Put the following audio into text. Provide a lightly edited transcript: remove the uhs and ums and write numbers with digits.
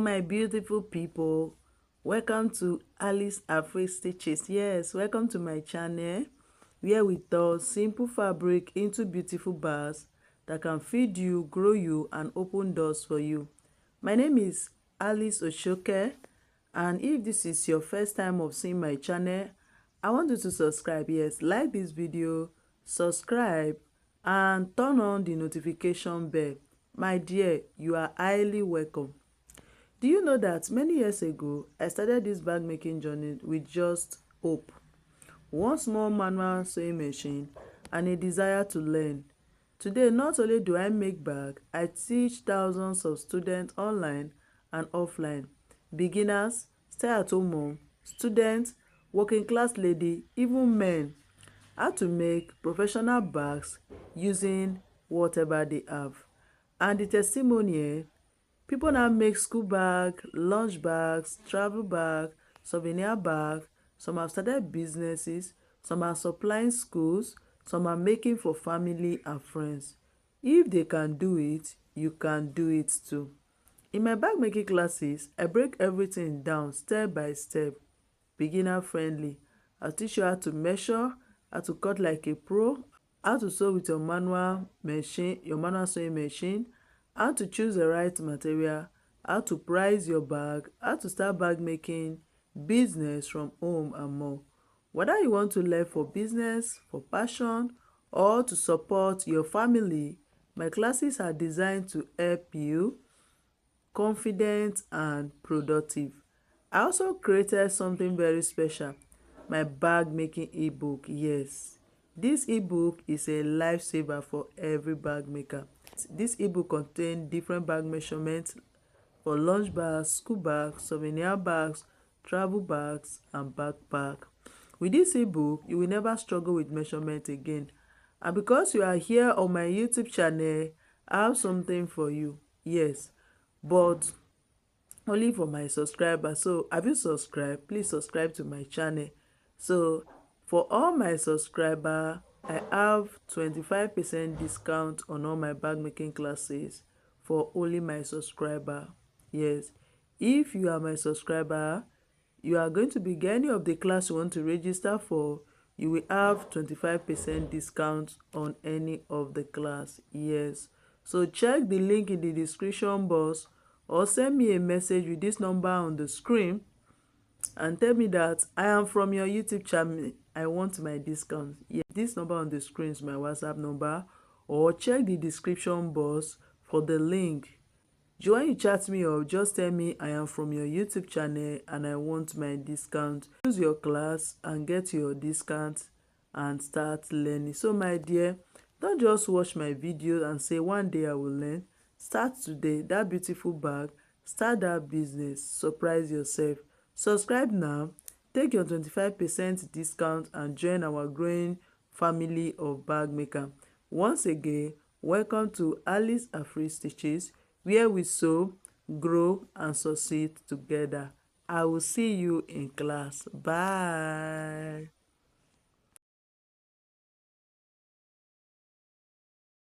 my beautiful people. Welcome to Alice Afrik Stitches. Yes, welcome to my channel where we turn simple fabric into beautiful bags that can feed you, grow you, and open doors for you. My name is Alice Oshioke, and if this is your first time of seeing my channel, I want you to subscribe. Yes, like this video, subscribe, and turn on the notification bell. My dear, you are highly welcome. Do you know that many years ago, I started this bag making journey with just hope, one small manual sewing machine, and a desire to learn. Today, not only do I make bags, I teach thousands of students online and offline, beginners, stay-at-home mom, students, working class lady, even men, how to make professional bags using whatever they have. And the testimony, people now make school bag, lunch bags, travel bag, souvenir bag. Some have started businesses, some are supplying schools, some are making for family and friends. If they can do it, you can do it too. In my bag making classes, I break everything down step by step, beginner friendly. I'll teach you how to measure, how to cut like a pro, how to sew with your manual sewing machine, how to choose the right material, how to price your bag, how to start bag making business from home, and more. Whether you want to learn for business, for passion, or to support your family, my classes are designed to help you confident and productive. I also created something very special, my bag making ebook. Yes, this ebook is a lifesaver for every bag maker. This ebook contains different bag measurements for lunch bags, school bags, souvenir bags, travel bags, and backpack. With this ebook, you will never struggle with measurement again. And because you are here on my YouTube channel, I have something for you. Yes, but only for my subscribers. So have you subscribed? Please subscribe to my channel. So for all my subscribers, I have 25% discount on all my bag making classes for only my subscriber. Yes, if you are my subscriber, you are going to be any of the class you want to register for, you will have 25% discount on any of the class. Yes, so check the link in the description box or send me a message with this number on the screen and tell me that I am from your YouTube channel, I want my discount. Yes, this number on the screen is my WhatsApp number, or check the description box for the link. When you chat me up, just tell me I am from your YouTube channel and I want my discount. Choose your class and get your discount and start learning. So my dear, don't just watch my video and say one day I will learn. Start today. That beautiful bag, start that business, surprise yourself. Subscribe now, take your 25% discount and join our growing family of bag maker. Once again, welcome to Alice Afrik Stitches, where we sew, grow, and succeed together. I will see you in class. Bye.